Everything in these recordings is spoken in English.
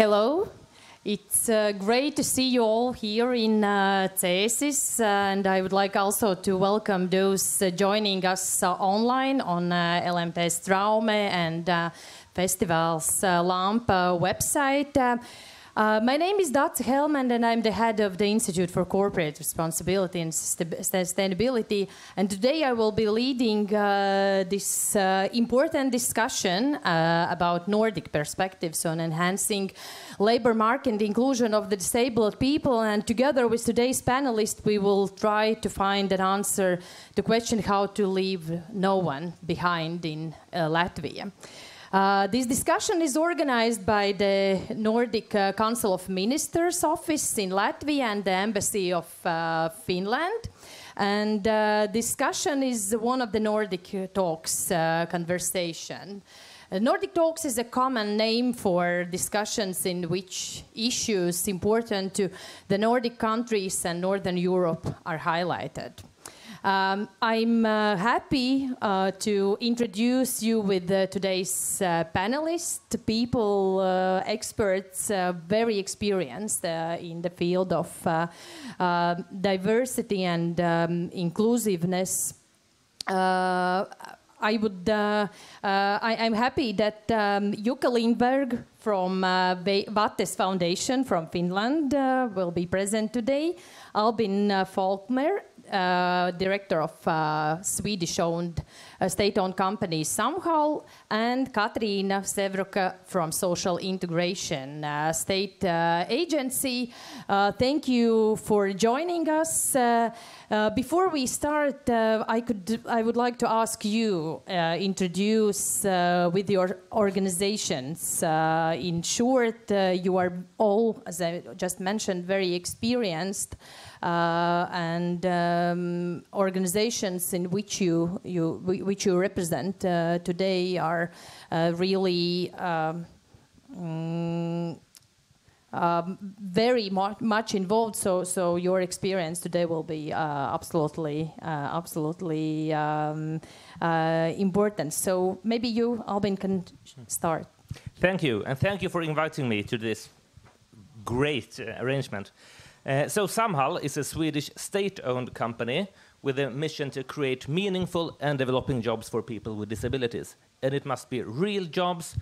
Hello. It's great to see you all here in Cēsis, and I would like also to welcome those joining us online on LMP's Traume and Festival's LAMPA website. My name is Dace Helman, and I'm the head of the Institute for Corporate Responsibility and Sustainability. And today I will be leading this important discussion about Nordic perspectives on enhancing labor market and inclusion of the disabled people. And together with today's panelists, we will try to find an answer to the question how to leave no one behind in Latvia. This discussion is organized by the Nordic Council of Ministers office in Latvia and the Embassy of Finland. And discussion is one of the Nordic Talks conversation. Nordic Talks is a common name for discussions in which issues important to the Nordic countries and Northern Europe are highlighted. I'm happy to introduce you with today's panelists, people, experts, very experienced in the field of diversity and inclusiveness. I'm happy that Jukka Lindberg from Vattes Foundation from Finland will be present today. Albin Folkmer, director of Swedish-owned state-owned company Samhall, and Katriina Sevruka from Social Integration State Agency. Thank you for joining us. Before we start, I would like to ask you introduce with your organizations. In short, you are all, as I just mentioned, very experienced. And organizations in which you represent today are really very much involved. So your experience today will be absolutely important. So maybe you, Albin, can start. Thank you, and thank you for inviting me to this great arrangement. So Samhall is a Swedish state-owned company with a mission to create meaningful and developing jobs for people with disabilities. And it must be real jobs,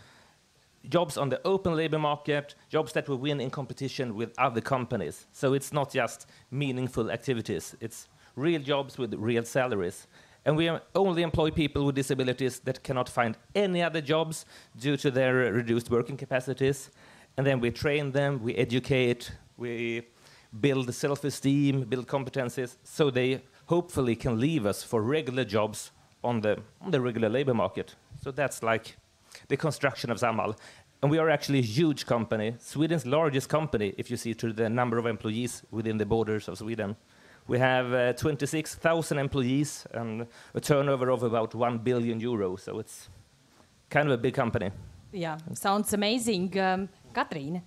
jobs on the open labor market, jobs that will win in competition with other companies. So it's not just meaningful activities, it's real jobs with real salaries. And we only employ people with disabilities that cannot find any other jobs due to their reduced working capacities. And then we train them, we educate, we build self-esteem, build competencies, so they hopefully can leave us for regular jobs on the regular labor market. So that's like the construction of Samhall. And we are actually a huge company, Sweden's largest company, if you see to the number of employees within the borders of Sweden. We have 26,000 employees and a turnover of about 1 billion euros, so it's kind of a big company. Yeah, sounds amazing. Katriina?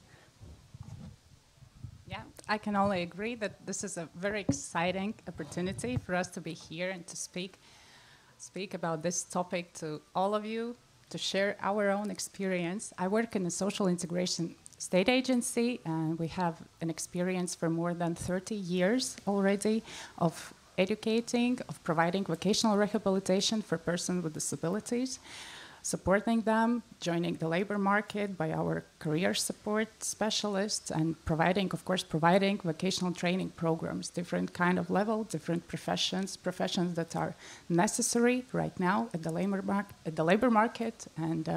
Yeah, I can only agree that this is a very exciting opportunity for us to be here and to speak about this topic to all of you, to share our own experience. I work in a social integration state agency, and we have an experience for more than 30 years already of educating, of providing vocational rehabilitation for persons with disabilities, supporting them, joining the labor market by our career support specialists, and providing vocational training programs, different kind of level, different professions that are necessary right now at the labor market, and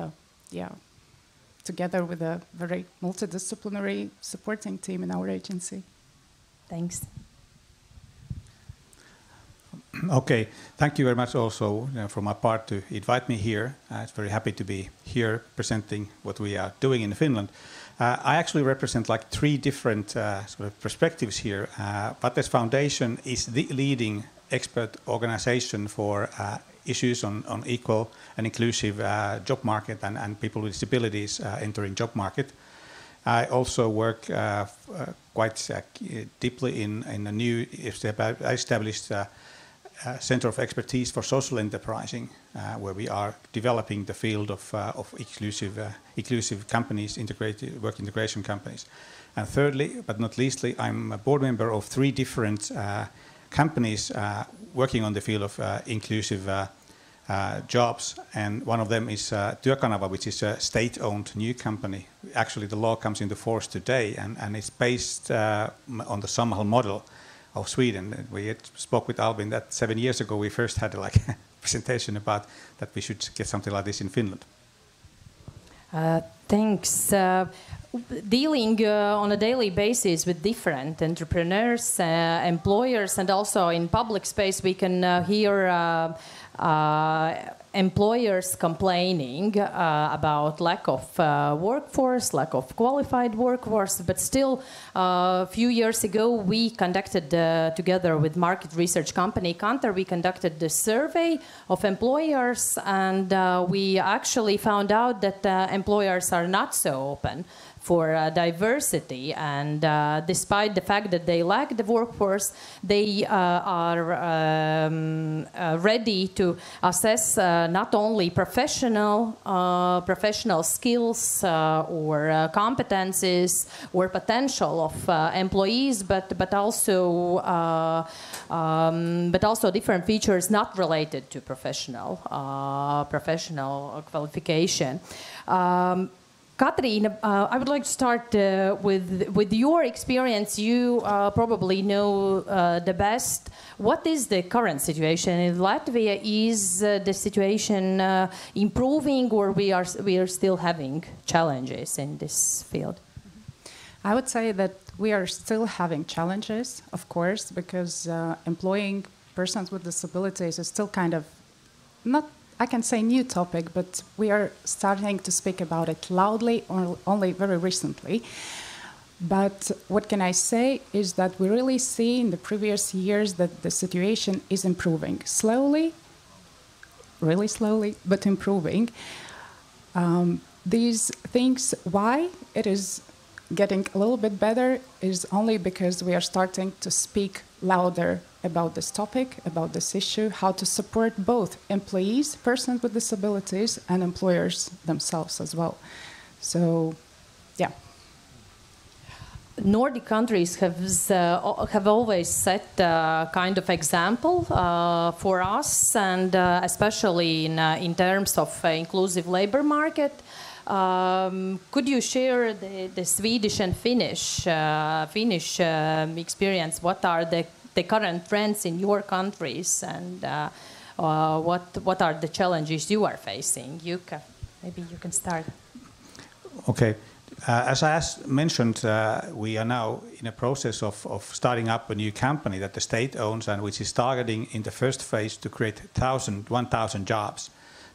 together with a very multidisciplinary supporting team in our agency. Thanks. Okay, thank you very much also from my part to invite me here. It's very happy to be here presenting what we are doing in Finland. I actually represent like three different sort of perspectives here. Vattes Foundation is the leading expert organization for issues on equal and inclusive job market and people with disabilities entering job market. I also work quite deeply in a new established Center of Expertise for Social Enterprising, where we are developing the field of inclusive companies, work integration companies. And thirdly, but not leastly, I'm a board member of 3 different companies working on the field of inclusive jobs, and one of them is Työkanava, which is a state-owned new company. Actually, the law comes into force today, and it's based on the Samhall model of Sweden. We spoke with Albin that 7 years ago we first had a presentation about that we should get something like this in Finland. Thanks. Dealing on a daily basis with different entrepreneurs, employers, and also in public space we can hear employers complaining about lack of workforce, lack of qualified workforce, but still a few years ago we conducted, together with market research company Kantar, we conducted the survey of employers, and we actually found out that employers are not so open for diversity, and despite the fact that they lack the workforce, they are ready to assess not only professional skills or competencies or potential of employees, but also different features not related to professional qualification. Katriina, I would like to start with your experience. You probably know the best. What is the current situation in Latvia? Is the situation improving, or we are still having challenges in this field? I would say that we are still having challenges, of course, because employing persons with disabilities is still kind of not, I can say, new topic, but we are starting to speak about it loudly only very recently. But what can I say is that we really see in the previous years that the situation is improving slowly, really slowly, but improving. These things, why it is getting a little bit better is only because we are starting to speak louder about this topic, about this issue, how to support both employees, persons with disabilities, and employers themselves as well. So, yeah. Nordic countries have always set a kind of example for us, and especially in terms of inclusive labor market. Could you share the Swedish and Finnish experience? What are the current trends in your countries, and what are the challenges you are facing? Jukka, maybe you can start. Okay. As I mentioned, we are now in a process of starting up a new company that the state owns, and which is targeting in the first phase to create 1,000 jobs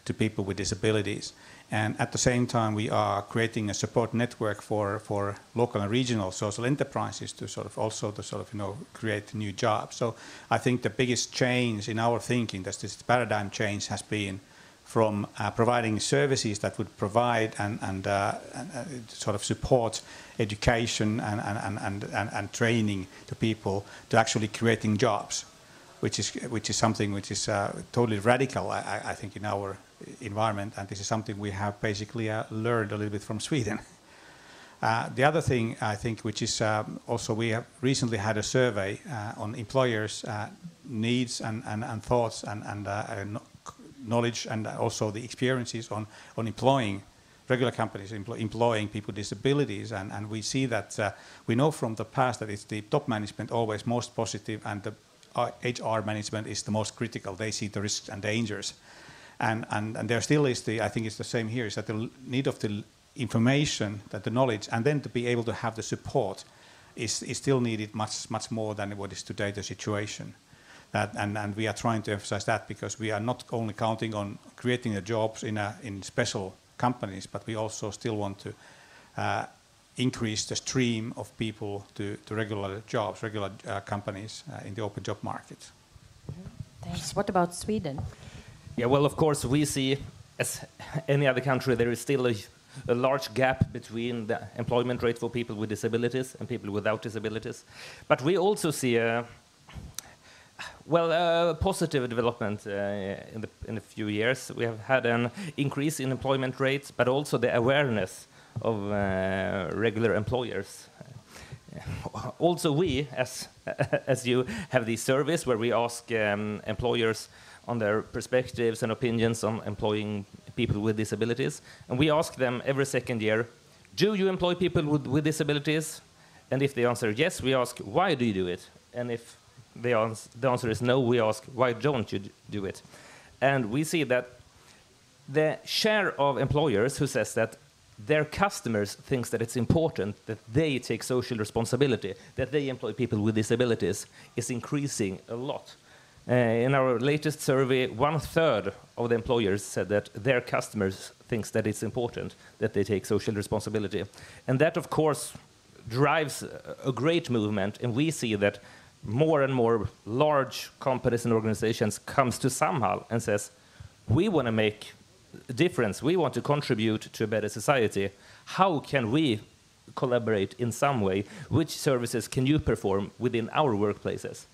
to people with disabilities. And at the same time, we are creating a support network for local and regional social enterprises to create new jobs. So I think the biggest change in our thinking, that this paradigm change, has been from providing services that would provide and sort of support education and training to people, to actually creating jobs, which is something which is totally radical, I think, in our environment, and this is something we have basically learned a little bit from Sweden. The other thing, I think, which is also, we have recently had a survey on employers' needs and thoughts and knowledge, and also the experiences on employing regular companies, employing people with disabilities, and we see that we know from the past that it's the top management always most positive, and the HR management is the most critical. They see the risks and dangers. And there still is I think it's the same here, is that the need of the information, that the knowledge, and then to be able to have the support is still needed much more than what is today the situation. And we are trying to emphasize that, because we are not only counting on creating the jobs in special companies, but we also still want to increase the stream of people to regular jobs, regular companies in the open job market. Thanks. What about Sweden? Yeah, well, of course, we see, as any other country, there is still a large gap between the employment rate for people with disabilities and people without disabilities. But we also see Well, positive development in a few years. We have had an increase in employment rates, but also the awareness of regular employers. Also, we, as you, have this service where we ask employers on their perspectives and opinions on employing people with disabilities. And we ask them every second year, do you employ people with disabilities? And if they answer yes, we ask, why do you do it? And if the answer is no, we ask, why don't you do it? And we see that the share of employers who says that their customers thinks that it's important that they take social responsibility, that they employ people with disabilities, is increasing a lot. In our latest survey, 1/3 of the employers said that their customers thinks that it's important that they take social responsibility. And that, of course, drives a great movement, and we see that more and more large companies and organizations comes to Samhall and says, we want to make a difference, we want to contribute to a better society. How can we collaborate in some way? Which services can you perform within our workplaces?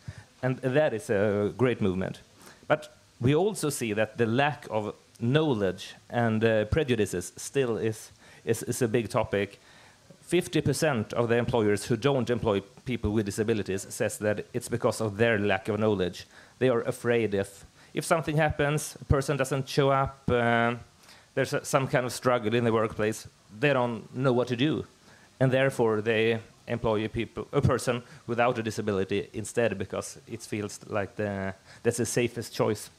And that is a great movement. But we also see that the lack of knowledge and prejudices still is a big topic. 50% of the employers who don't employ people with disabilities says that it's because of their lack of knowledge. They are afraid if something happens, a person doesn't show up, there's some kind of struggle in the workplace, they don't know what to do. And therefore they employ a person without a disability instead, because it feels like that's the safest choice.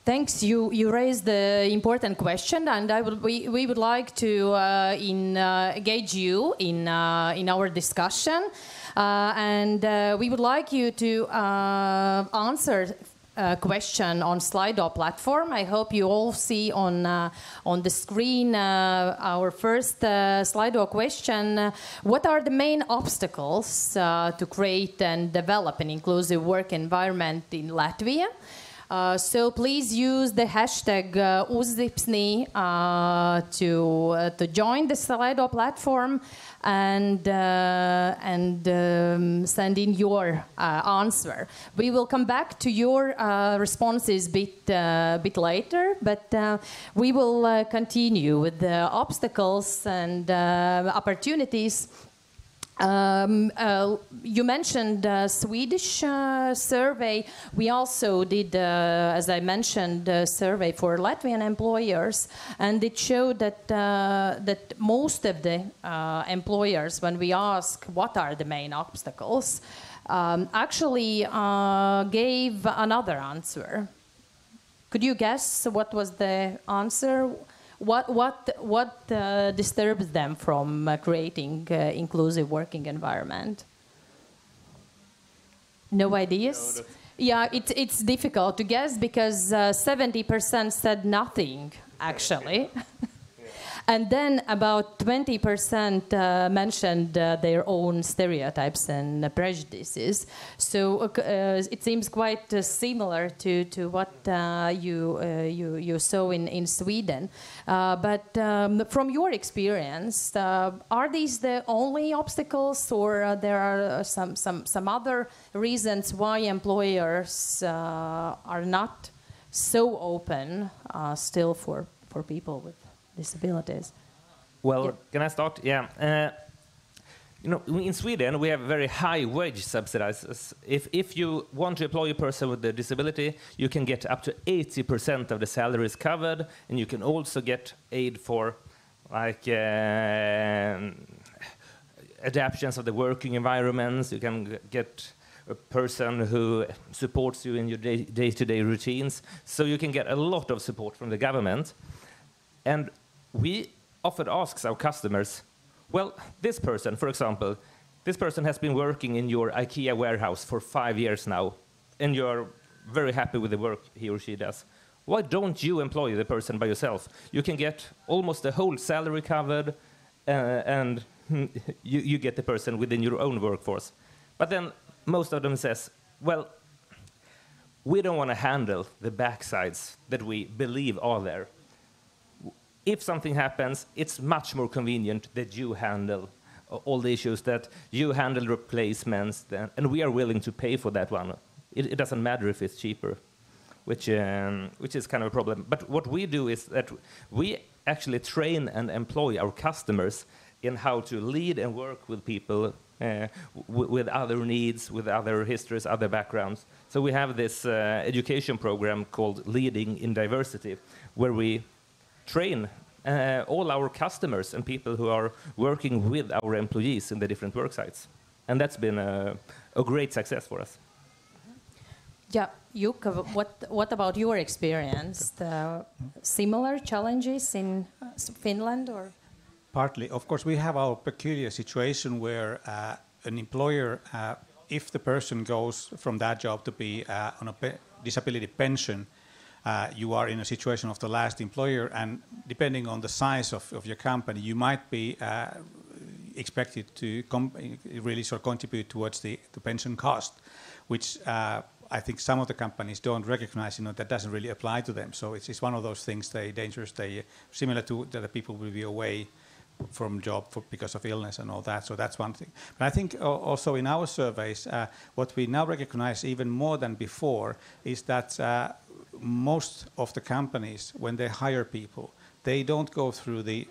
Thanks. You raised the important question, and we would like to engage you in our discussion, and we would like you to answer a question on Slidor platform. I hope you all see on the screen our first Slidor question. What are the main obstacles to create and develop an inclusive work environment in Latvia? So please use the hashtag uzzipsni to join the Slidor platform and send in your answer. We will come back to your responses bit later, but we will continue with the obstacles and opportunities. You mentioned Swedish survey. We also did, as I mentioned, a survey for Latvian employers, and it showed that most of the employers, when we ask what are the main obstacles, actually gave another answer. Could you guess what was the answer? What disturbs them from creating inclusive working environment? No ideas? Yeah, it's difficult to guess because 70% said nothing, actually. And then about 20% mentioned their own stereotypes and prejudices. So it seems quite similar to what you saw in Sweden. But from your experience, are these the only obstacles, or there are some other reasons why employers are not so open still for people with disabilities? Well, yeah. Can I start? Yeah. You know, in Sweden, we have very high wage subsidies. If you want to employ a person with a disability, you can get up to 80% of the salaries covered, and you can also get aid for, like, adaptations of the working environments. You can get a person who supports you in your day-to-day routines. So you can get a lot of support from the government. And we often ask our customers, well, this person, for example, this person has been working in your IKEA warehouse for 5 years now, and you're very happy with the work he or she does. Why don't you employ the person by yourself? You can get almost the whole salary covered, and you get the person within your own workforce. But then most of them says, well, we don't want to handle the backsides that we believe are there. If something happens, it's much more convenient that you handle all the issues, that you handle replacements, and we are willing to pay for that one it doesn't matter if it's cheaper, which is kind of a problem. But what we do is that we actually train and employ our customers in how to lead and work with people with other needs, with other histories, other backgrounds. So we have this education program called Leading in Diversity, where we train all our customers and people who are working with our employees in the different work sites. And that's been a great success for us. Yeah, Jukka, what about your experience? The similar challenges in Finland, or? Partly. Of course, we have our peculiar situation where an employer, if the person goes from that job to be on a disability pension, you are in a situation of the last employer, and depending on the size of your company, you might be expected to really sort of contribute towards the pension cost, which I think some of the companies don't recognize, that doesn't really apply to them. So it's one of those things, dangerous, similar to that people will be away from job because of illness and all that. So that's one thing. But I think also in our surveys, what we now recognize even more than before is that most of the companies, when they hire people, they don't go through the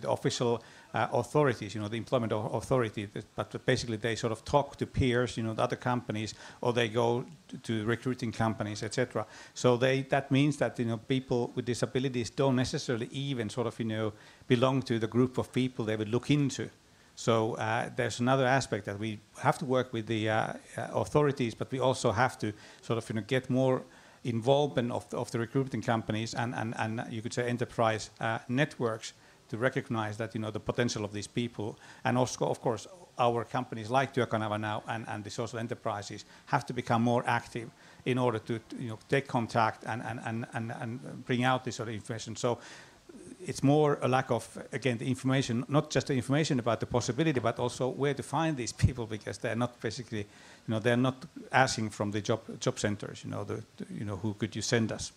official authorities, the employment authority, but basically they sort of talk to peers, the other companies, or they go to recruiting companies, etc. So that means that people with disabilities don't necessarily even sort of belong to the group of people they would look into. So there's another aspect that we have to work with the authorities, but we also have to sort of get more involvement of the recruiting companies and you could say enterprise networks to recognize that the potential of these people, and also of course our companies like Työkanava now and the social enterprises have to become more active in order to take contact and bring out this sort of information. So it's more a lack of, again, the information, not just the information about the possibility, but also where to find these people, because they're not basically, they're not asking from the job centers, who could you send us?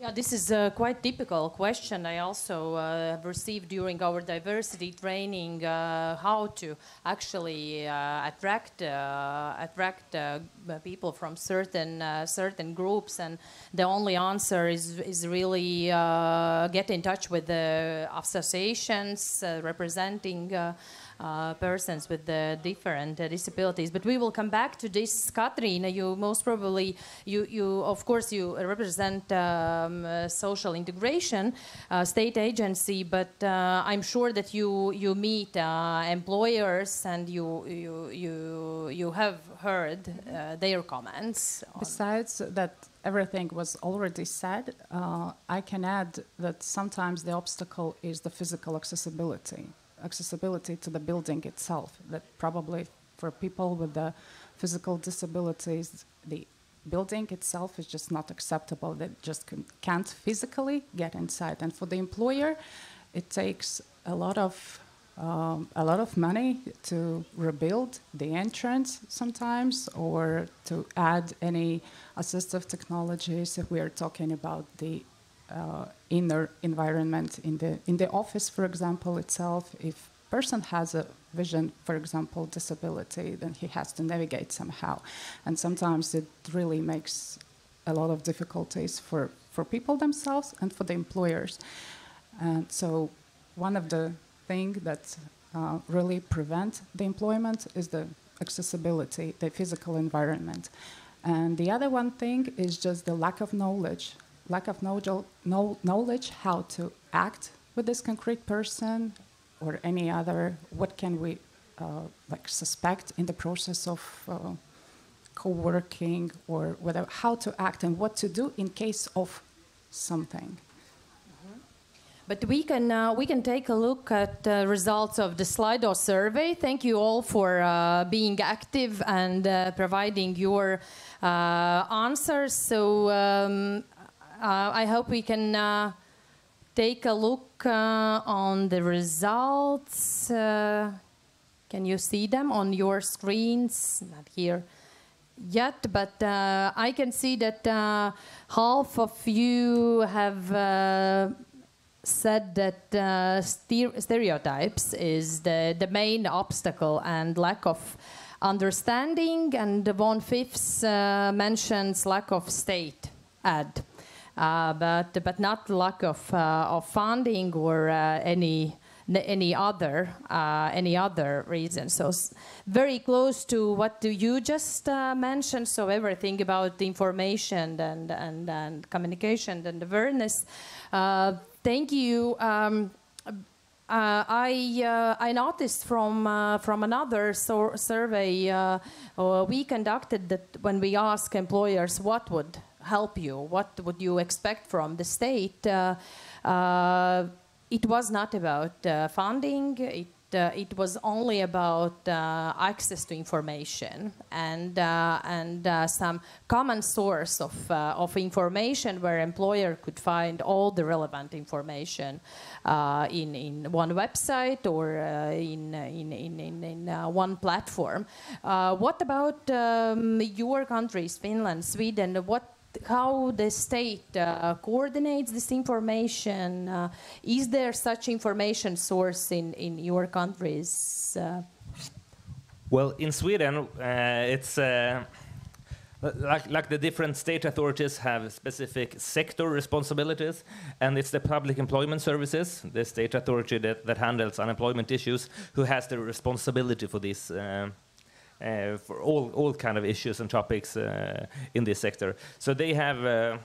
Yeah, this is a quite typical question. I also have received during our diversity training how to actually attract people from certain groups, and the only answer is really get in touch with the associations representing persons with different disabilities. But we will come back to this. Katriina, you most probably, you of course you represent social integration state agency, but I'm sure that you meet employers and you have heard their comments. Besides that, everything was already said. I can add that sometimes the obstacle is the physical accessibility to the building itself, that probably for people with the physical disabilities, the building itself is just not acceptable. They just can't physically get inside. And for the employer, it takes a lot of money to rebuild the entrance sometimes, or to add any assistive technologies if we are talking about the inner environment in the office, for example, itself. If person has a vision, for example, disability, then he has to navigate somehow, and sometimes it really makes a lot of difficulties for people themselves and for the employers. And so one of the things that really prevent the employment is the accessibility, the physical environment. And the other one thing is just the lack of knowledge how to act with this concrete person, or any other, what can we suspect in the process of co-working, or whether how to act and what to do in case of something. But we can take a look at the results of the Slidor survey. Thank you all for being active and providing your answers. So I hope we can take a look on the results. Can you see them on your screens? Not here yet, but I can see that half of you have said that stereotypes is the main obstacle, and lack of understanding, and 1/5 mentions lack of state aid, but not lack of funding or any other reason. So very close to what you just mentioned. So everything about information and communication and awareness. Thank you. I noticed from another survey we conducted that when we ask employers what would help you, what would you expect from the state, it was not about funding. It was only about access to information and some common source of information where employer could find all the relevant information in one website or in one platform. What about your countries, Finland, Sweden? How the state coordinates this information? Is there such information source in your countries? Well, in Sweden, it's like the different state authorities have specific sector responsibilities, and it's the public employment services, the state authority that handles unemployment issues, who has the responsibility for this. For all kind of issues and topics in this sector. So they have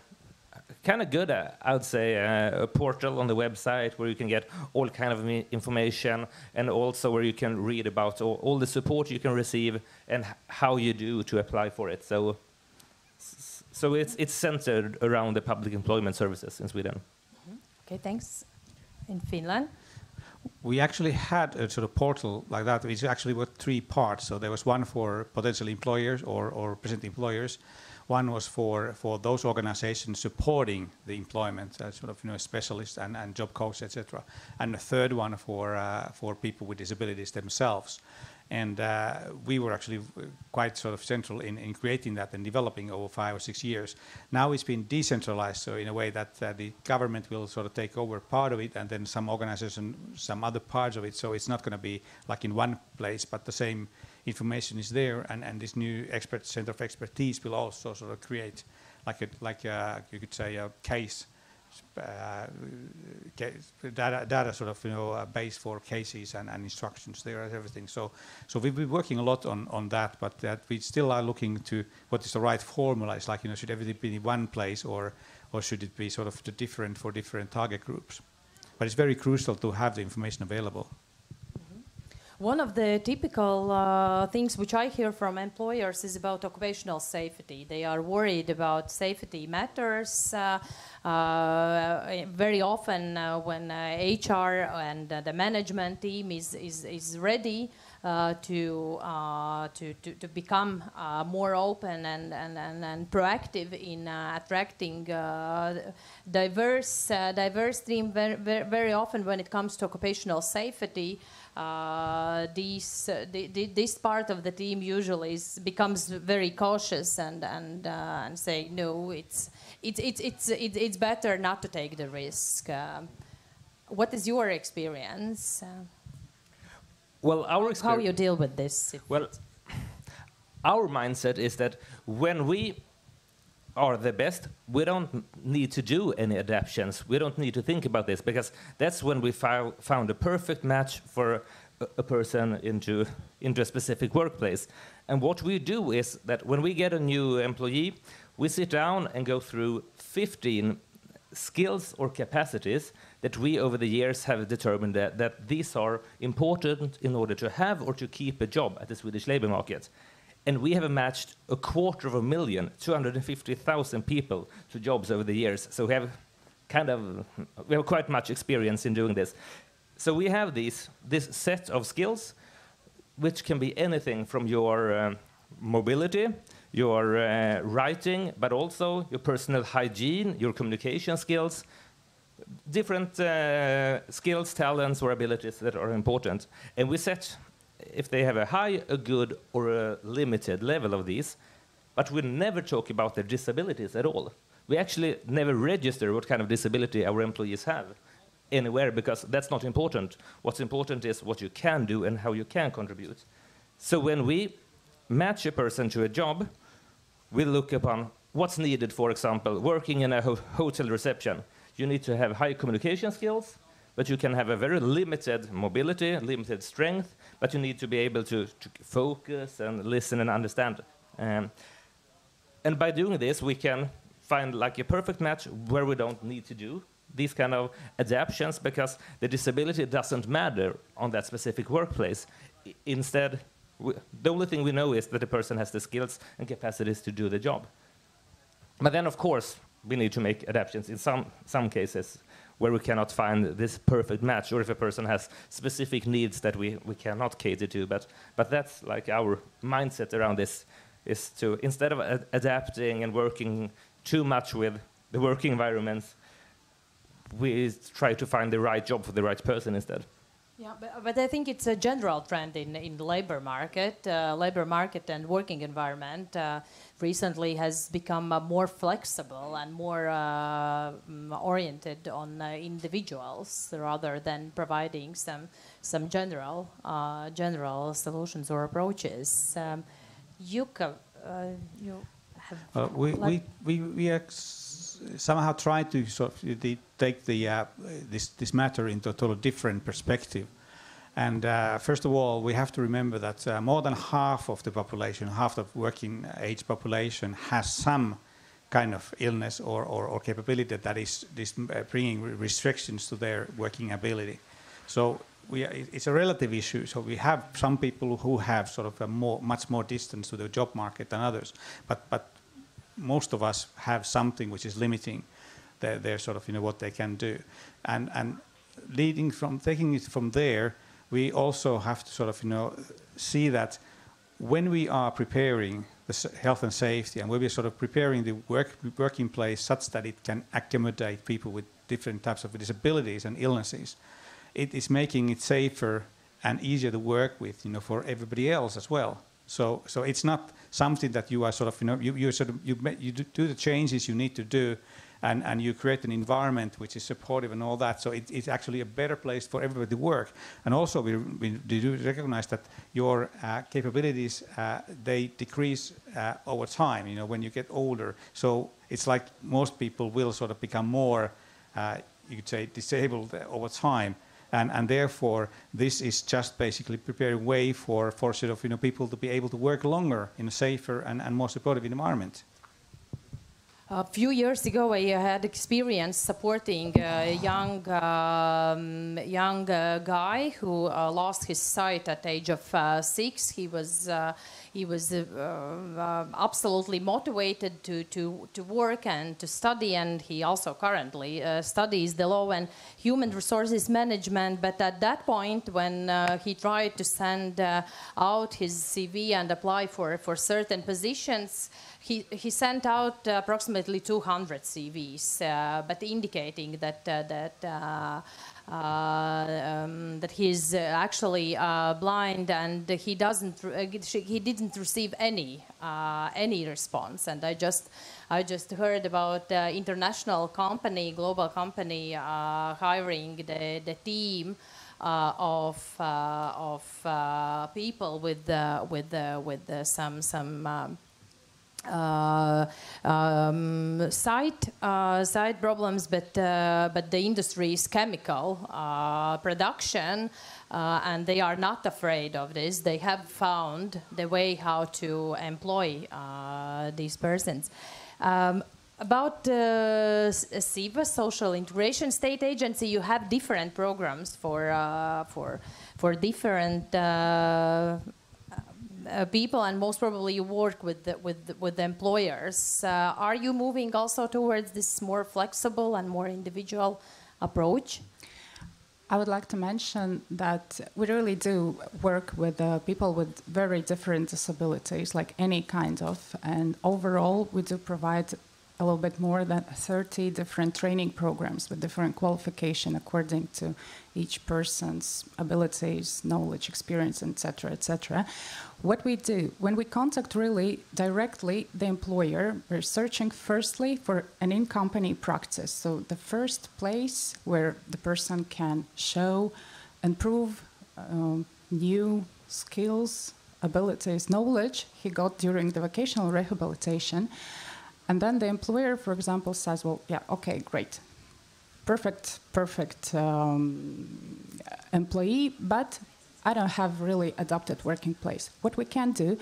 kind of good, I would say, a portal on the website where you can get all kind of information, and also where you can read about all the support you can receive and how you do to apply for it. So it's centered around the public employment services in Sweden. Okay, thanks. In Finland? We actually had a sort of portal like that, which actually was 3 parts. So there was one for potential employers or present employers. One was for those organizations supporting the employment, sort of specialists and job coaches, etc. And the third one for people with disabilities themselves. And we were actually quite sort of central in creating that and developing over 5 or 6 years. Now it's been decentralized, so in a way that the government will sort of take over part of it, and then some organization, some other parts of it. So it's not going to be like in one place, but the same information is there. And this new center of expertise will also sort of create you could say a case. Data sort of base for cases and instructions there and everything. So we've been working a lot on that, but that we still are looking to what is the right formula. It's like should everything be in one place or should it be sort of different for different target groups? But it's very crucial to have the information available. One of the typical things which I hear from employers is about occupational safety. They are worried about safety matters. Very often when HR and the management team is ready to become more open and proactive in attracting diverse team. Very often when it comes to occupational safety, this part of the team usually becomes very cautious and say no, it's better not to take the risk. What is your experience? Well, how you deal with this? Well, our mindset is that when we are the best, we don't need to do any adaptations. We don't need to think about this, because that's when we found a perfect match for a person into a specific workplace. And what we do is that when we get a new employee, we sit down and go through 15 skills or capacities that we over the years have determined that these are important in order to have or to keep a job at the Swedish labor market. And we have matched 250,000, 250,000 people to jobs over the years. So we have quite much experience in doing this. So we have this set of skills, which can be anything from your mobility, your writing, but also your personal hygiene, your communication skills, different skills, talents, or abilities that are important. And we set if they have a high, a good, or a limited level of these, but we never talk about their disabilities at all. We actually never register what kind of disability our employees have anywhere, because that's not important. What's important is what you can do and how you can contribute. So when we match a person to a job, we look upon what's needed. For example, working in a hotel reception. You need to have high communication skills, but you can have a very limited mobility, limited strength, but you need to be able to focus and listen and understand. And by doing this, we can find like a perfect match where we don't need to do these kind of adaptations, because the disability doesn't matter on that specific workplace. Instead, the only thing we know is that the person has the skills and capacities to do the job. But then, of course, we need to make adaptations in some cases where we cannot find this perfect match, or if a person has specific needs that we cannot cater to. But that's like our mindset around this, is to, instead of adapting and working too much with the working environments, we try to find the right job for the right person instead. Yeah, but I think it's a general trend in the labor market and working environment. Recently has become more flexible and more oriented on individuals rather than providing some general solutions or approaches. Jukka, you have we somehow try to sort of take this matter into a totally different perspective. And first of all, we have to remember that more than half of the population, half the working age population, has some kind of illness or capability that is bringing restrictions to their working ability. So it's a relative issue. So we have some people who have sort of much more distance to the job market than others, but most of us have something which is limiting their sort of what they can do, and taking it from there, we also have to sort of see that when we are preparing the health and safety, and when we're sort of preparing the working place such that it can accommodate people with different types of disabilities and illnesses, it is making it safer and easier to work with, for everybody else as well. So it's not something that you are sort of, you do the changes you need to do, and you create an environment which is supportive and all that. So it's actually a better place for everybody to work. And also we do recognize that your capabilities, they decrease over time, when you get older. So it's like most people will sort of become more, you could say, disabled over time. And therefore, this is just basically preparing way for sort of people to be able to work longer in a safer and more supportive environment. A few years ago, I had experience supporting a young guy who lost his sight at the age of 6. He was absolutely motivated to work and to study, and he also currently studies the law and human resources management. But at that point, when he tried to send out his CV and apply for certain positions, he sent out approximately 200 CVs, but indicating that he's actually blind, and he didn't receive any response. And I just heard about international company, global company, hiring the team of people with some side problems, but the industry is chemical production, and they are not afraid of this. They have found the way how to employ these persons. About SIVA, Social Integration State Agency, you have different programs for different people, and most probably you work with the employers. Are you moving also towards this more flexible and more individual approach? I would like to mention that we really do work with people with very different disabilities, like any kind of, and overall we do provide a little bit more than 30 different training programs with different qualification according to each person's abilities, knowledge, experience, etc., etc. What we do, when we contact really directly the employer, we're searching firstly for an in-company practice. So the first place where the person can show and prove new skills abilities, knowledge he got during the vocational rehabilitation. And then the employer, for example, says, well, yeah, okay, great. Perfect employee, but I don't have really adapted working place. What we can do,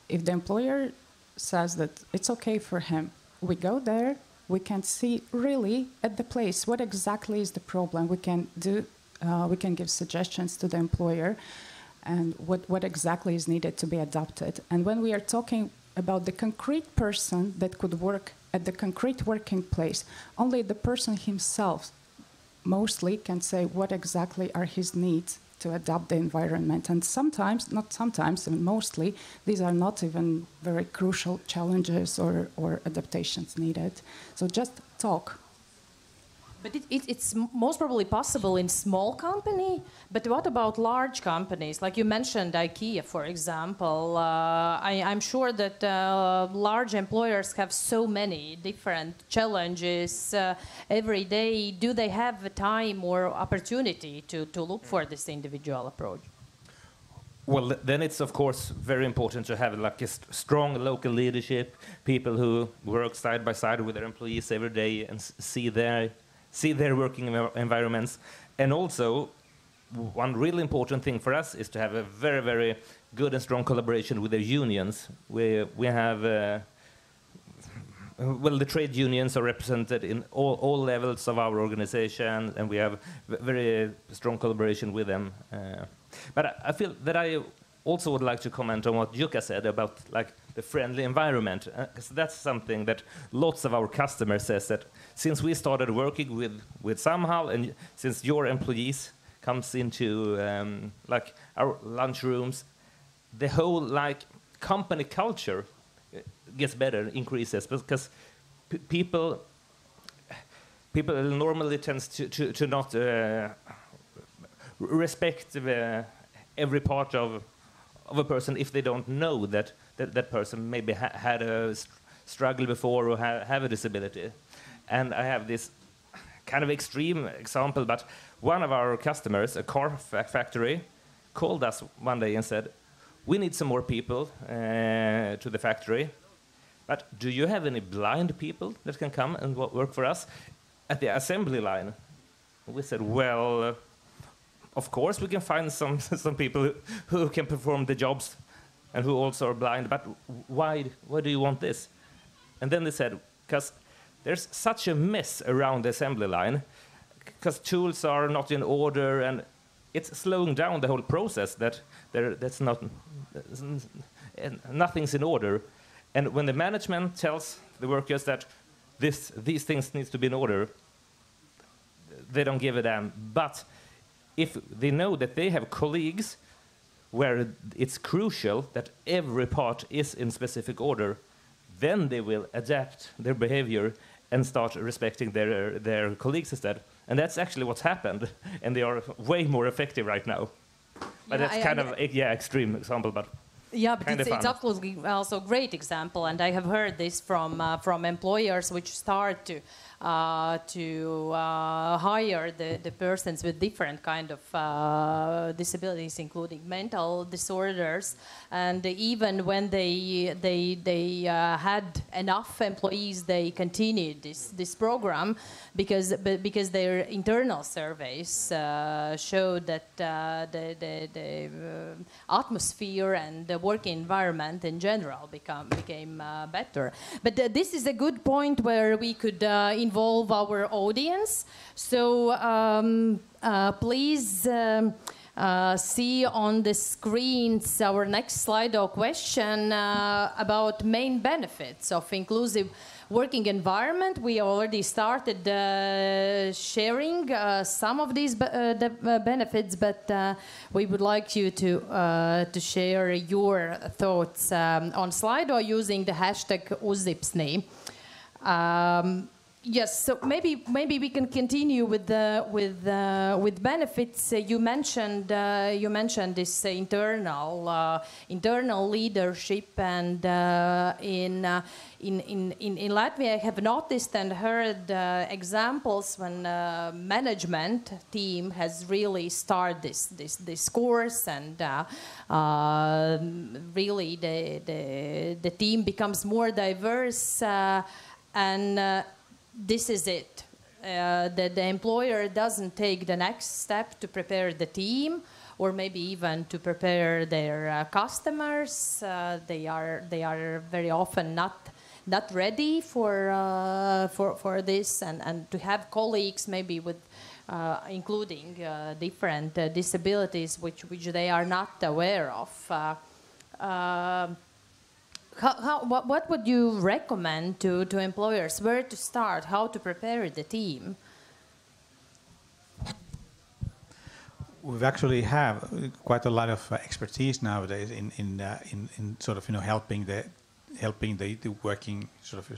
if the employer says that it's okay for him, we go there, we can see really at the place what exactly is the problem. We can give suggestions to the employer and what exactly is needed to be adapted. And when we are talking about the concrete person that could work at the concrete working place, only the person himself mostly can say what exactly are his needs to adapt the environment. And sometimes, not sometimes, and mostly, these are not even very crucial challenges or adaptations needed. So just talk. But it's most probably possible in small company. But what about large companies? Like you mentioned IKEA, for example. I'm sure that large employers have so many different challenges every day. Do they have the time or opportunity to look for this individual approach? Well, then it's of course very important to have like a strong local leadership, people who work side by side with their employees every day and see their working environments. And also, one really important thing for us is to have a very, very good and strong collaboration with the unions. We have, the trade unions are represented in all levels of our organization, and we have very strong collaboration with them. But I feel that I also would like to comment on what Jukka said about like the friendly environment, because that's something that lots of our customers says that since we started working with Samhall and since your employees comes into like our lunch rooms, the whole like company culture gets better, increases, because people normally tends to not respect every part of a person if they don't know that person maybe had a struggle before or have a disability. And I have this kind of extreme example, but one of our customers, a car factory, called us one day and said, we need some more people to the factory, but do you have any blind people that can come and work for us at the assembly line? We said, well, of course we can find some people who can perform the jobs and who also are blind, but why do you want this? And then they said, because there's such a mess around the assembly line, because tools are not in order, and it's slowing down the whole process, nothing's in order. And when the management tells the workers that these things need to be in order, they don't give a damn. But if they know that they have colleagues where it's crucial that every part is in specific order, then they will adapt their behavior and start respecting their colleagues instead. And that's actually what's happened, and they are way more effective right now. But that's kind of extreme example, but yeah, but it's absolutely also a great example, and I have heard this from employers which start to hire the persons with different kind of disabilities, including mental disorders, and even when they had enough employees, they continued this program because their internal surveys showed that the atmosphere and the working environment in general became better. But this is a good point where we could involve our audience. So please see on the screens our next Slidor question about main benefits of inclusive working environment. We already started sharing some of these benefits, but we would like you to share your thoughts on Slidor using the hashtag Uzipsni. Yes, so maybe we can continue with benefits. You mentioned this internal leadership, and in Latvia I have noticed and heard examples when management team has really started this course, and really the team becomes more diverse, and this is it. That the employer doesn't take the next step to prepare the team, or maybe even to prepare their customers. They are very often not ready for this, and to have colleagues maybe with including different disabilities which they are not aware of. What would you recommend to employers? Where to start? How to prepare the team? We actually have quite a lot of expertise nowadays in sort of helping the working sort of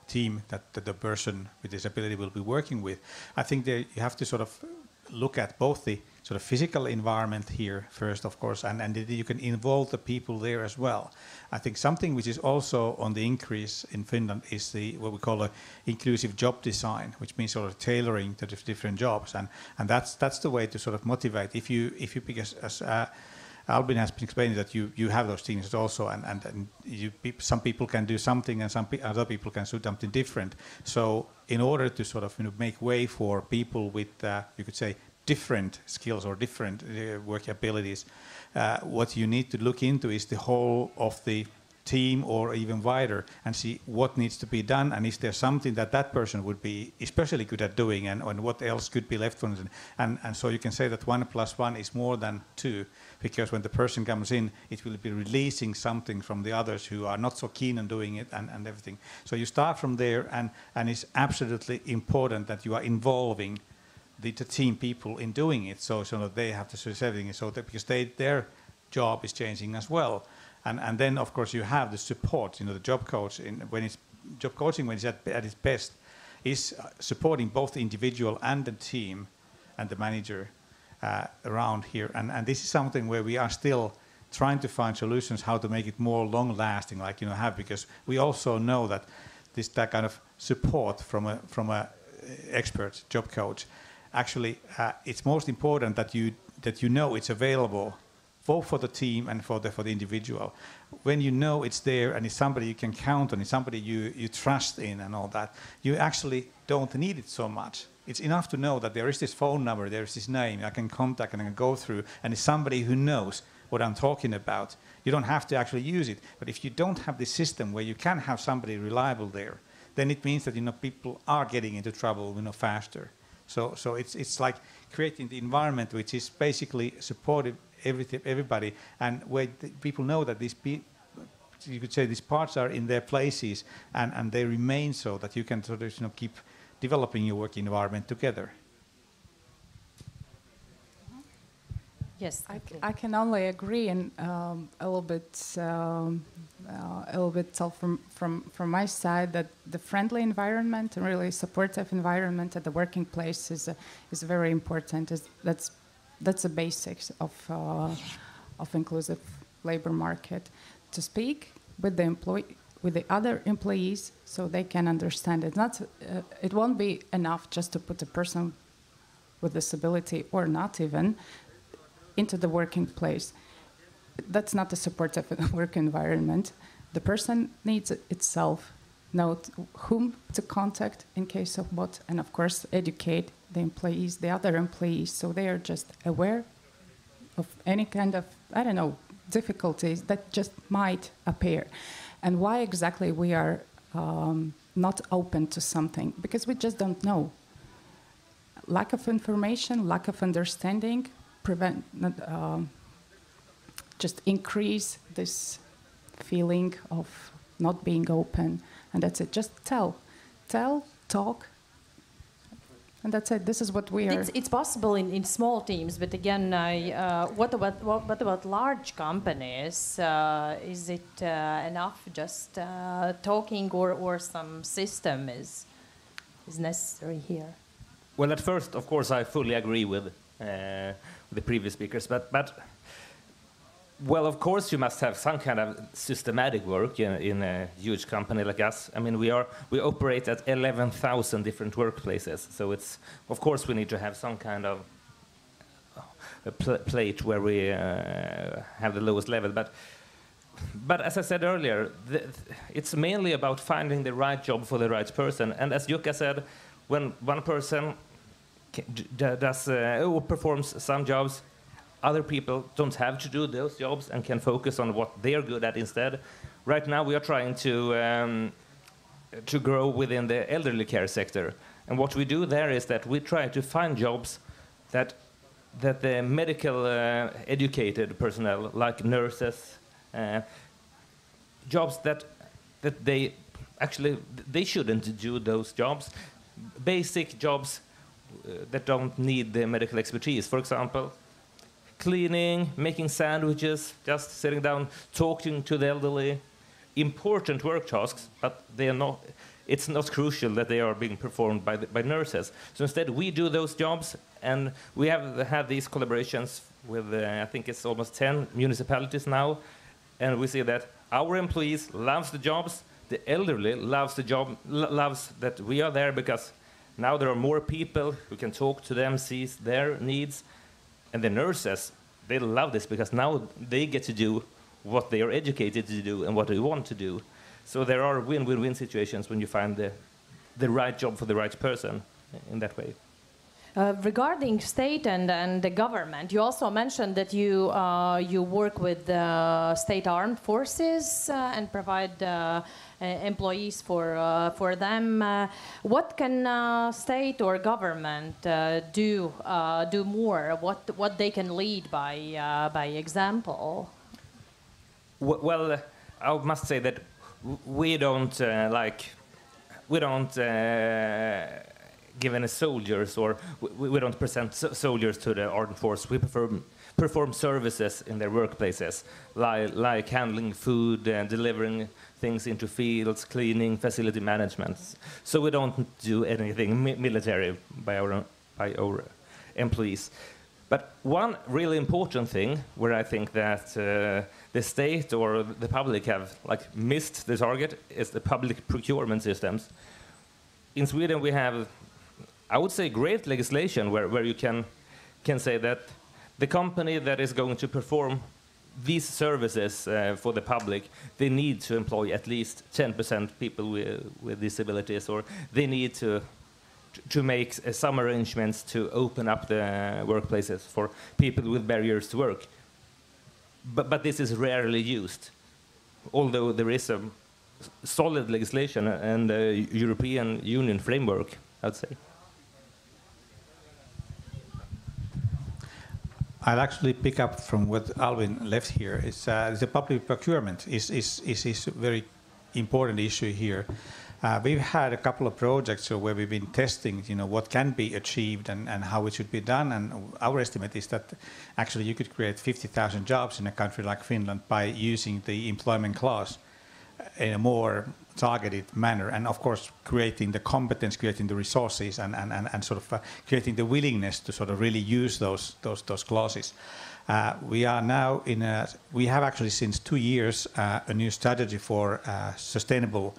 team that the person with disability will be working with. I think that you have to sort of look at both the sort of physical environment here first, of course, and you can involve the people there as well. I think something which is also on the increase in Finland is what we call a inclusive job design, which means sort of tailoring to different jobs, and that's the way to sort of motivate. If you because as Albin has been explaining that you have those teams also, and some people can do something and other people can do something different. So in order to sort of make way for people with you could say different skills or different work abilities, what you need to look into is the whole of the team or even wider, and see what needs to be done, and is there something that person would be especially good at doing, and what else could be left for them. And so you can say that 1 + 1 is more than 2, because when the person comes in, it will be releasing something from the others who are not so keen on doing it, and everything. So you start from there, and it's absolutely important that you are involving the team people in doing it, so that they have to do everything, so that because their job is changing as well. And then, of course, you have the support. The job coach, job coaching when it's at its best, is supporting both the individual and the team and the manager around here. And this is something where we are still trying to find solutions how to make it more long-lasting, because we also know that that kind of support from a expert job coach, actually, it's most important that you know it's available both for the team and for the individual. When you know it's there and it's somebody you can count on, it's somebody you trust in and all that, you actually don't need it so much. It's enough to know that there is this phone number, there is this name I can contact and I can go through, and it's somebody who knows what I'm talking about. You don't have to actually use it. But if you don't have this system where you can have somebody reliable there, then it means that people are getting into trouble faster. So it's like creating the environment which is basically supportive everybody, and where people know that you could say these parts are in their places, and they remain so, that you can sort of keep developing your work environment together. Yes, I can only agree, and a little bit tell from my side that the friendly environment and really supportive environment at the working place is very important. That's the basics of inclusive labor market. To speak with the other employees so they can understand it. It won't be enough just to put a person with disability or not even into the working place. That's not a supportive work environment. The person needs itself know whom to contact in case of what, and of course educate the other employees, so they are just aware of any kind of, difficulties that just might appear. And why exactly we are not open to something? Because we just don't know. Lack of information, lack of understanding, just increase this feeling of not being open. And that's it. Just tell, talk, and that's it. This is what we are. It's possible in small teams, but again, what about large companies? Is it enough just talking, or some system is? is necessary here? Well, at first, of course, I fully agree with the previous speakers, but well, of course, you must have some kind of systematic work in a huge company like us. I mean, we operate at 11,000 different workplaces, so it's, of course, we need to have some kind of a plate where we have the lowest level. But as I said earlier, it's mainly about finding the right job for the right person. And as Jukka said, when one person does or performs some jobs, other people don't have to do those jobs and can focus on what they're good at instead. Right now, we are trying to grow within the elderly care sector, and what we do there is that we try to find jobs that the medical educated personnel, like nurses, jobs that they actually they shouldn't do those jobs, basic jobs that don't need the medical expertise. For example, cleaning, making sandwiches, just sitting down, talking to the elderly, important work tasks, but they are not. It's not crucial that they are being performed by nurses. So instead, we do those jobs, and we have had these collaborations with I think it's almost 10 municipalities now, and we see that our employees loves the jobs, the elderly loves the job, loves that we are there because now there are more people who can talk to them, see their needs. And the nurses, they love this because now they get to do what they are educated to do and what they want to do. So there are win-win-win situations when you find the right job for the right person in that way. Regarding state and the government, you also mentioned that you work with state armed forces and provide employees for them. What can state or government do more? What they can lead by example? Well, I must say that we don't give any soldiers, or we don't present soldiers to the armed force. We perform services in their workplaces, like handling food and delivering things into fields, cleaning, facility management. So we don't do anything military by our employees. But one really important thing where I think that the state or the public have missed the target is the public procurement systems. In Sweden, we have, I would say, great legislation where you can say that the company that is going to perform these services for the public, they need to employ at least 10% people with disabilities, or they need to make some arrangements to open up the workplaces for people with barriers to work. But this is rarely used, although there is a solid legislation and a European Union framework, I'd say. I'll actually pick up from what Alvin left here. It's the public procurement is a very important issue here. We've had a couple of projects where we've been testing, what can be achieved and how it should be done. And our estimate is that actually you could create 50,000 jobs in a country like Finland by using the employment clause in a more targeted manner, and of course creating the competence, creating the resources, and sort of creating the willingness to sort of really use those clauses. We are now we have actually since 2 years a new strategy for sustainable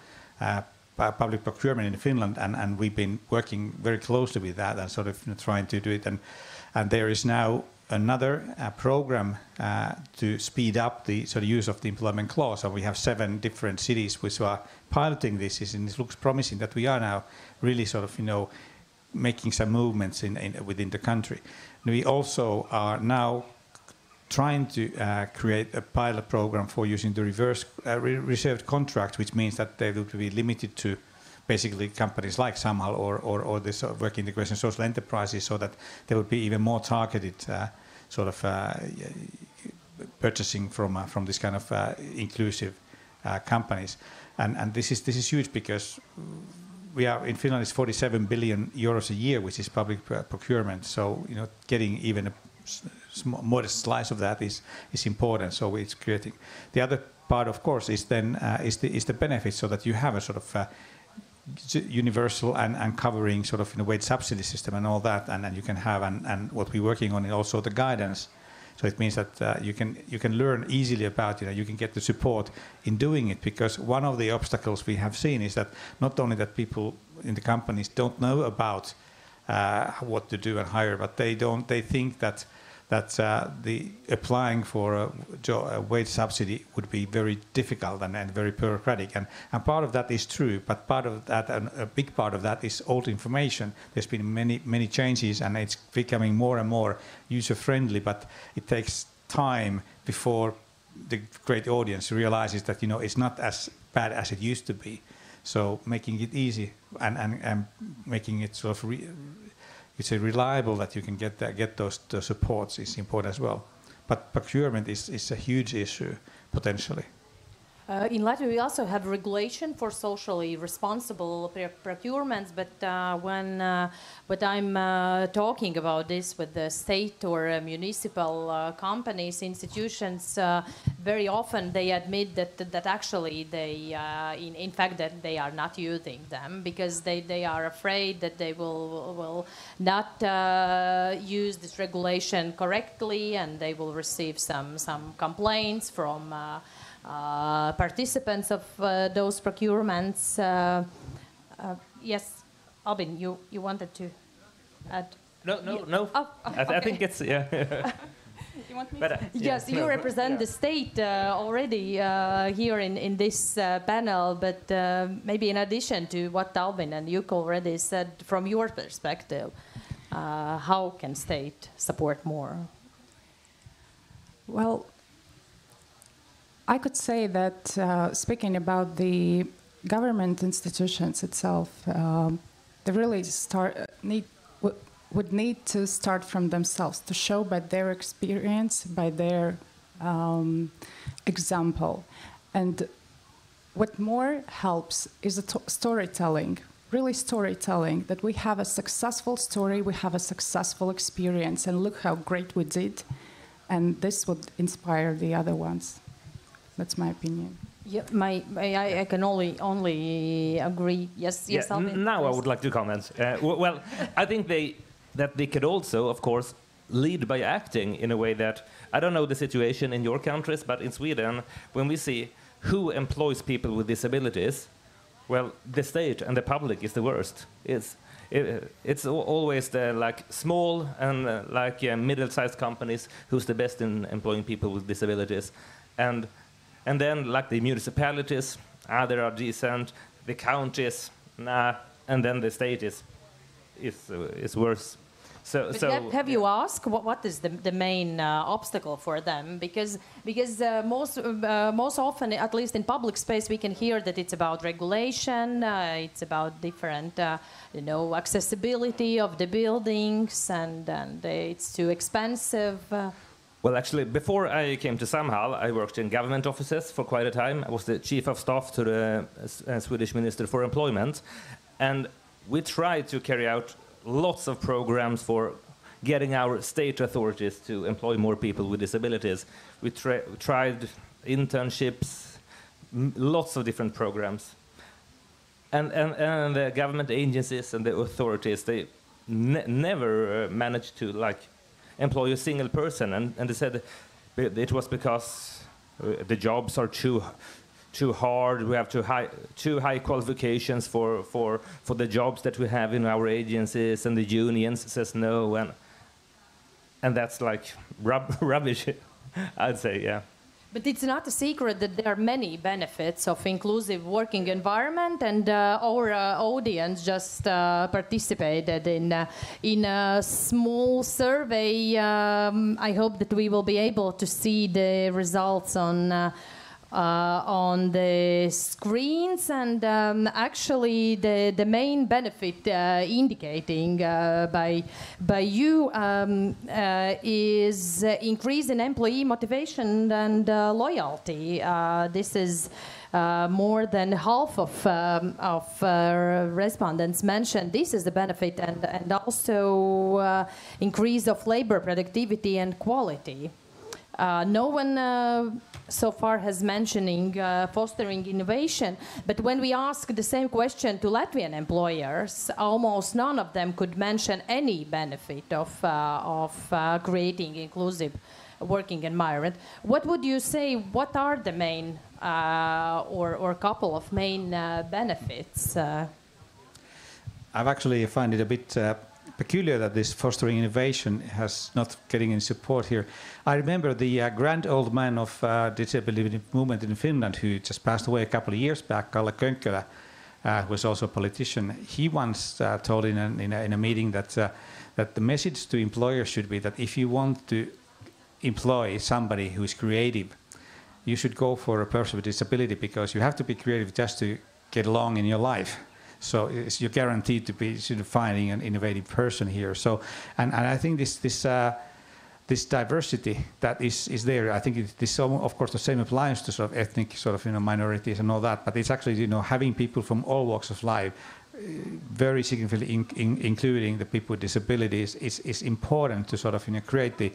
public procurement in Finland, and we've been working very closely with that and sort of trying to do it. And there is now another program to speed up the sort of use of the employment clause. And we have 7 different cities which are piloting this, and it looks promising that we are now really sort of making some movements within the country. And we also are now trying to create a pilot program for using the reserved contract, which means that they will be limited to basically companies like Samhall or this work integration social enterprises, so that there would be even more targeted sort of purchasing from this kind of inclusive companies. And this is huge because we are in Finland is 47 billion euros a year, which is public procurement. So getting even a modest slice of that is important. So it's creating. The other part, of course, is then is the benefit, so that you have a sort of universal and covering sort of wage subsidy system and all that, and then you can have and what we're working on is also the guidance. So it means that you can learn easily about, you can get the support in doing it, because one of the obstacles we have seen is that not only that people in the companies don't know about what to do and hire, but they think that the applying for a wage subsidy would be very difficult and very bureaucratic, and part of that is true, but part of that, and a big part of that, is old information. There's been many changes, and it's becoming more and more user friendly, but it takes time before the great audience realizes that it's not as bad as it used to be. So making it easy and making it sort of reliable that you can get those supports is important as well. But procurement is a huge issue potentially. In Latvia, we also have regulation for socially responsible procurements, but when I'm talking about this with the state or municipal companies, institutions, very often they admit that actually they, in fact, that they are not using them because they are afraid that they will not use this regulation correctly, and they will receive some complaints from participants of those procurements. Yes, Albin, you wanted to add? No. Oh, okay. I think it's, yeah. You want me But, yes, you represent the state already here in this panel, but maybe in addition to what Albin and Jukka already said, from your perspective, how can state support more? Well, I could say that speaking about the government institutions itself, they really would need to start from themselves, to show by their experience, by their example. And what more helps is storytelling, really storytelling, that we have a successful story, we have a successful experience, and look how great we did. And this would inspire the other ones. That's my opinion. Yeah, I can only agree. Yes, Albin. Now I would like to comment. Well, I think that they could also, of course, lead by acting in a way that, I don't know the situation in your countries, but in Sweden, when we see who employs people with disabilities, well, the state and the public is the worst. It's always the small and middle-sized companies who's the best in employing people with disabilities, and then the municipalities, they are decent, the counties, nah, and then the state is worse. So have you asked what is the main obstacle for them? Because most often, at least in public space, we can hear that it's about regulation, it's about different accessibility of the buildings, and it's too expensive. Well, actually, before I came to Samhall, I worked in government offices for quite a time. I was the chief of staff to the Swedish Minister for Employment, and we tried to carry out lots of programs for getting our state authorities to employ more people with disabilities. We tried internships, lots of different programs. And the government agencies and the authorities, they never managed to employ a single person. And they said it was because the jobs are too hard. We have too high qualifications for the jobs that we have in our agencies, and the unions says no, and that's rubbish, I'd say, yeah. But it's not a secret that there are many benefits of inclusive working environment, and our audience just participated in a small survey. I hope that we will be able to see the results on the screens, and actually the main benefit indicating by you is increase in employee motivation and loyalty. This is more than half of respondents mentioned this is the benefit, and also increase of labor productivity and quality. No one so far has mentioning fostering innovation, but when we ask the same question to Latvian employers, almost none of them could mention any benefit of creating inclusive working environment. What would you say? What are the main or couple of main benefits? I've actually find it a bit peculiar that this fostering innovation has not getting any support here. I remember the grand old man of disability movement in Finland who just passed away a couple of years back, Kalle Könkkölä, who was also a politician. He once told in a meeting that the message to employers should be that if you want to employ somebody who is creative, you should go for a person with disability, because you have to be creative just to get along in your life. So you're guaranteed to be sort of finding an innovative person here. So, and I think this diversity that is there. I think this, of course, the same applies to sort of ethnic sort of minorities and all that. But it's actually having people from all walks of life, very significantly including the people with disabilities, is important to sort of create the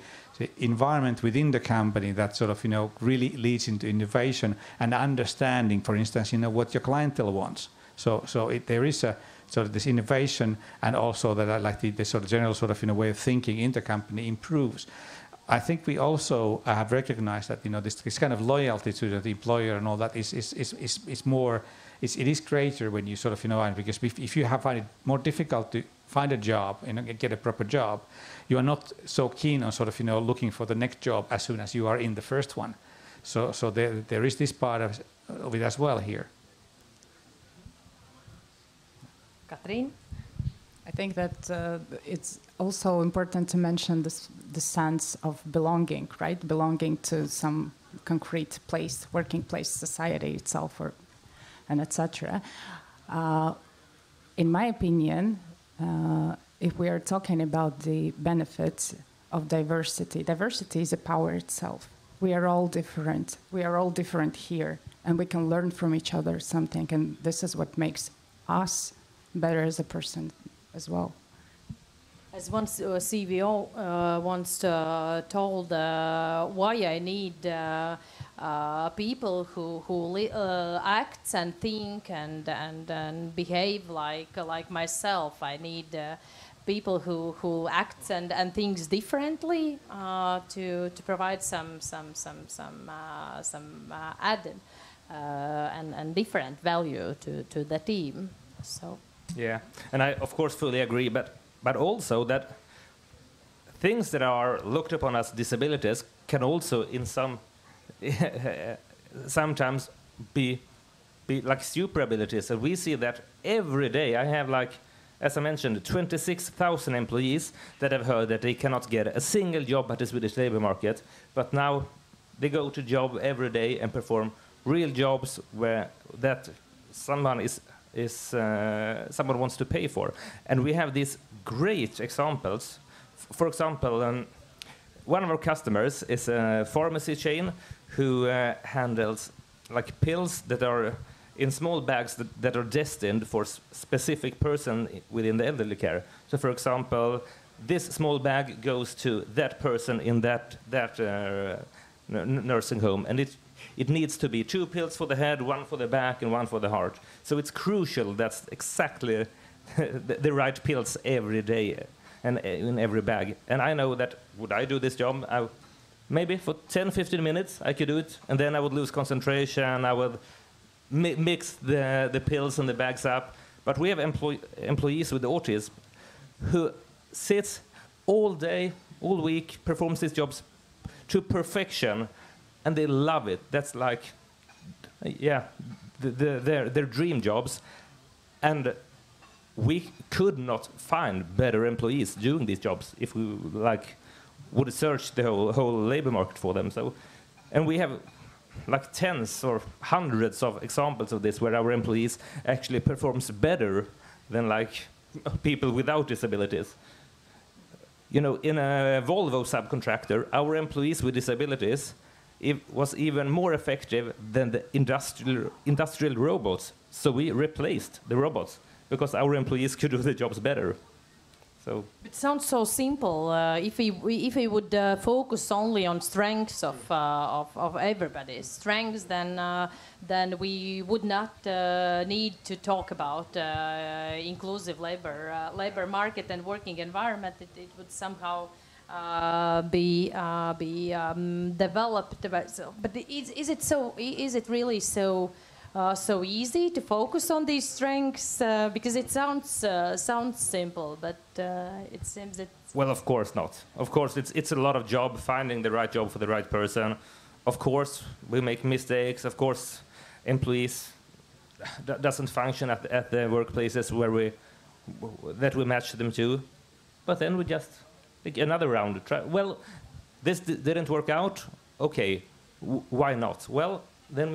environment within the company that sort of really leads into innovation and understanding, for instance, what your clientele wants. So there is a sort of this innovation, and also that I like the sort of general sort of way of thinking in the company improves. I think we also have recognized that this kind of loyalty to the employer and all that is more. It is greater when you sort of because if you find it more difficult to find a job and get a proper job, you are not so keen on sort of looking for the next job as soon as you are in the first one. So there is this part of it as well here. Katrin? I think that it's also important to mention the sense of belonging, right? Belonging to some concrete place, working place, society itself, and etc. In my opinion, if we are talking about the benefits of diversity, diversity is a power itself. We are all different. We are all different here, and we can learn from each other something, and this is what makes us better as a person as well. As one CVO once told, why I need people who act and think and behave like myself. I need people who act and thinks differently to provide some added and different value to the team. So. Yeah, and I of course fully agree, but also that things that are looked upon as disabilities can also in sometimes be like super abilities. And we see that every day. I have, like, as I mentioned, 26,000 employees that have heard that they cannot get a single job at the Swedish labor market, but now they go to job every day and perform real jobs where that someone wants to pay for. And we have these great examples. For example, one of our customers is a pharmacy chain who handles like pills that are in small bags that are destined for specific person within the elderly care. So, for example, this small bag goes to that person in that nursing home, and it needs to be 2 pills for the head, 1 for the back, and 1 for the heart. So it's crucial that's exactly the right pills every day and in every bag. And I know that would I do this job, maybe for 10-15 minutes I could do it, and then I would lose concentration. I would mix the pills and the bags up. But we have employees with autism who sits all day, all week, performs these jobs to perfection, and they love it. That's like, yeah, their dream jobs. And we could not find better employees doing these jobs if we would search the whole labor market for them. So, and we have like tens or hundreds of examples of this where our employees actually performs better than like people without disabilities. You know, in a Volvo subcontractor, our employees with disabilities was even more effective than the industrial robots. So we replaced the robots because our employees could do the jobs better. So it sounds so simple. If we would focus only on strengths of everybody's strengths, then we would not need to talk about inclusive labor market and working environment. It would somehow be developed. But is it really so easy to focus on these strengths? Because it sounds simple, but it seems that. Well, of course not. Of course, it's a lot of job finding the right job for the right person. Of course, we make mistakes. Of course, employees doesn't function at the workplaces that we match them to. But then we just take another round. Well, this didn't work out. Okay, why not? Well, then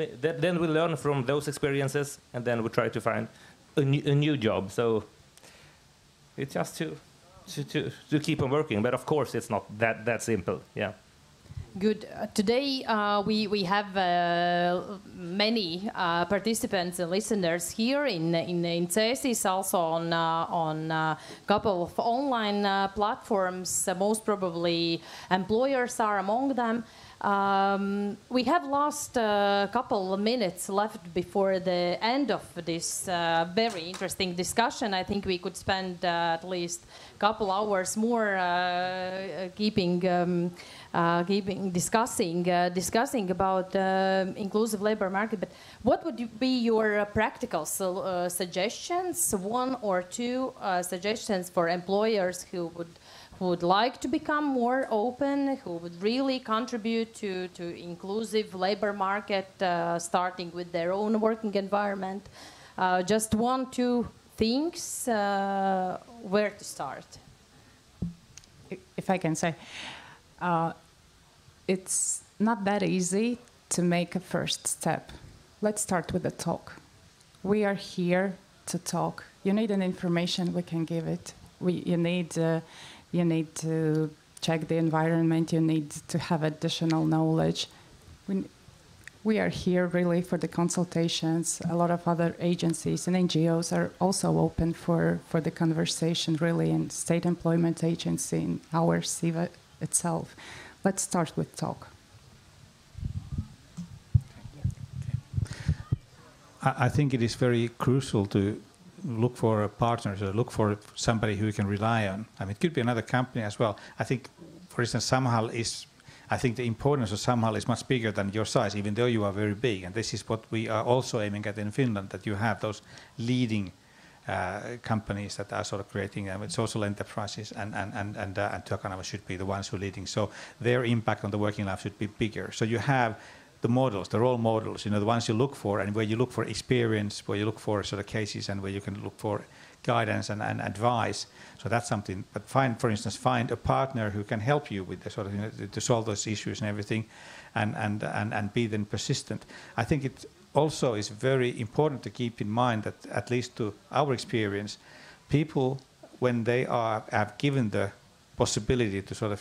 we learn from those experiences, and then we try to find a new job. So it's just to keep on working. But of course, it's not that simple. Yeah. Good. Today we have many participants and listeners here in Cēsis, also on a couple of online platforms. Most probably employers are among them. We have lost a couple of minutes left before the end of this very interesting discussion. I think we could spend at least a couple hours more discussing about inclusive labor market. But what would be your practical suggestions? One or two suggestions for employers who would like to become more open, who would really contribute to inclusive labor market, starting with their own working environment. Just 1-2 things, where to start? If I can say, it's not that easy to make a first step. Let's start with a talk. We are here to talk. You need an information, we can give it. You need to check the environment. You need to have additional knowledge. We are here really for the consultations. A lot of other agencies and NGOs are also open for the conversation, really, and State Employment Agency and our SIVA itself. Let's start with talk. I think it is very crucial to look for partners or look for somebody who you can rely on. I mean, it could be another company as well. I think, for instance, I think the importance of Samhall is much bigger than your size, even though you are very big. And this is what we are also aiming at in Finland, that you have those leading companies that are sort of creating social enterprises, and Työkanava should be the ones who are leading. So their impact on the working life should be bigger. So you have the models, the role models, the ones you look for, and where you look for experience, where you look for sort of cases, and where you can look for guidance and advice. So that's something. But find a partner who can help you with the sort of to solve those issues and everything, and be then persistent. I think it also is very important to keep in mind that, at least to our experience, people, when they have given the possibility to sort of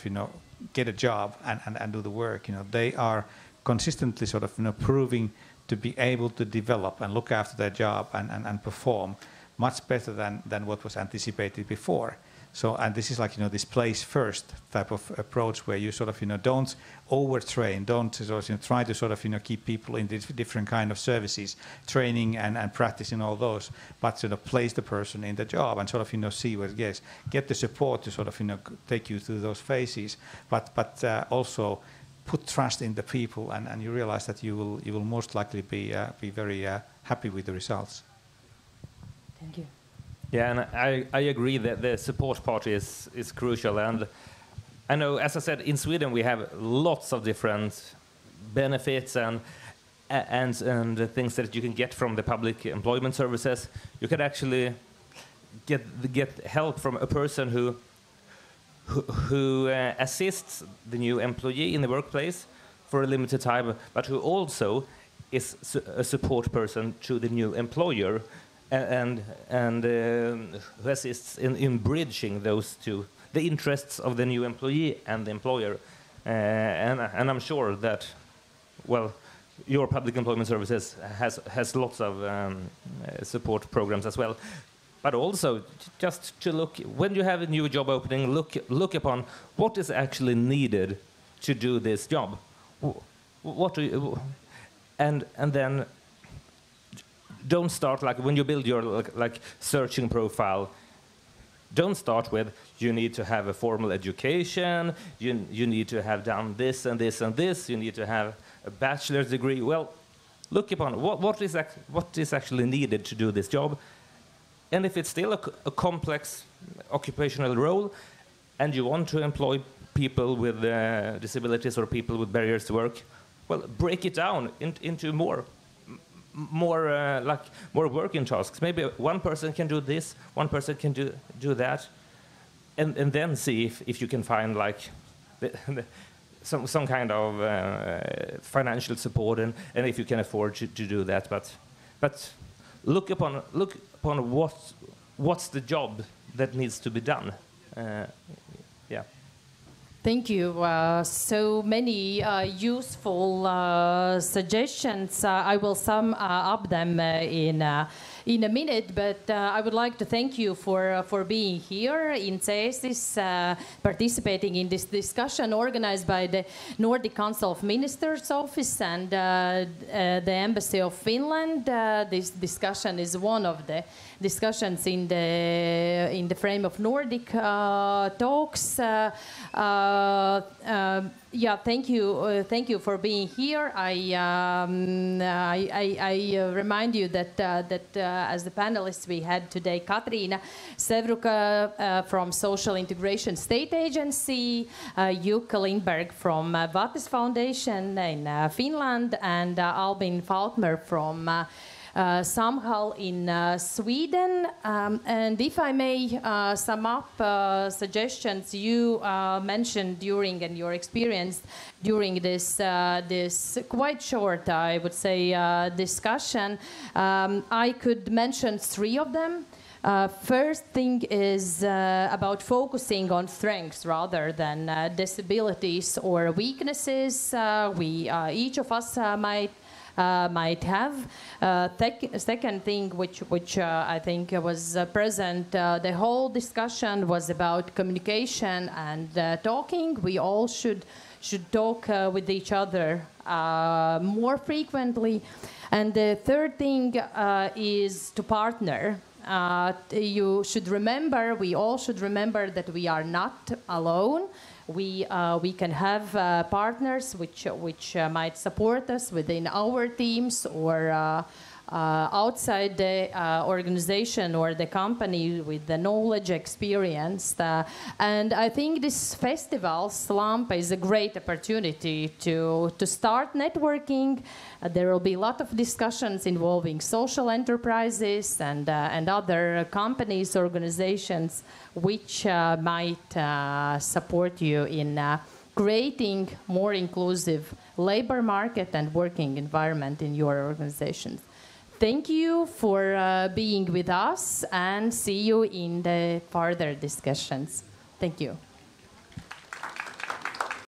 get a job and do the work, they are consistently sort of proving to be able to develop and look after their job and perform much better than what was anticipated before. So, and this is like this place first type of approach, where you sort of don't overtrain, don't sort of try to sort of keep people in different kind of services, training and practicing all those, but sort of place the person in the job and sort of see what it gets, get the support to sort of take you through those phases, but also put trust in the people, and you realize that you will most likely be very happy with the results. Thank you. Yeah, and I agree that the support part is crucial. And I know, as I said, in Sweden we have lots of different benefits and things that you can get from the public employment services. You can actually get help from a person who assists the new employee in the workplace for a limited time, but who also is a support person to the new employer, and who assists in bridging those two, the interests of the new employee and the employer. And I'm sure that, well, your public employment services has lots of support programs as well. but also just to look, when you have a new job opening, look upon what is actually needed to do this job. What do you, and then don't start, like when you build your like searching profile, don't start with you need to have a formal education, you need to have done this and this and this, you need to have a bachelor's degree. Well, look upon what is actually needed to do this job. And if it's still a complex occupational role and you want to employ people with disabilities or people with barriers to work, well, break it down into more working tasks. Maybe one person can do this, one person can do that, and then see if you can find like some kind of financial support and if you can afford to do that. But look upon what's the job that needs to be done. Yeah. Thank you. So many useful suggestions. I will sum up them in a minute, but I would like to thank you for being here in Cēsis, participating in this discussion organized by the Nordic Council of Ministers Office and the Embassy of Finland. This discussion is one of the discussions in the frame of Nordic talks. Yeah, thank you for being here. I remind you that as the panelists we had today, Katriina Sevruka from Social Integration State Agency, Jukka Lindberg from Vates Foundation in Finland, and Albin Falkmer from Samhall in Sweden. And if I may sum up suggestions you mentioned during and your experience during this quite short, I would say, discussion, I could mention 3 of them. First thing is about focusing on strengths rather than disabilities or weaknesses. Each of us might have. Second thing, which I think was present, the whole discussion was about communication and talking. We all should talk with each other more frequently. And the third thing is to partner. You should remember, we all should remember that we are not alone. We can have partners which might support us within our teams or outside the organization or the company with the knowledge, experience. And I think this festival, LAMPA, is a great opportunity to start networking. There will be a lot of discussions involving social enterprises and other companies, organizations, which might support you in creating more inclusive labor market and working environment in your organizations. Thank you for being with us, and see you in the further discussions. Thank you.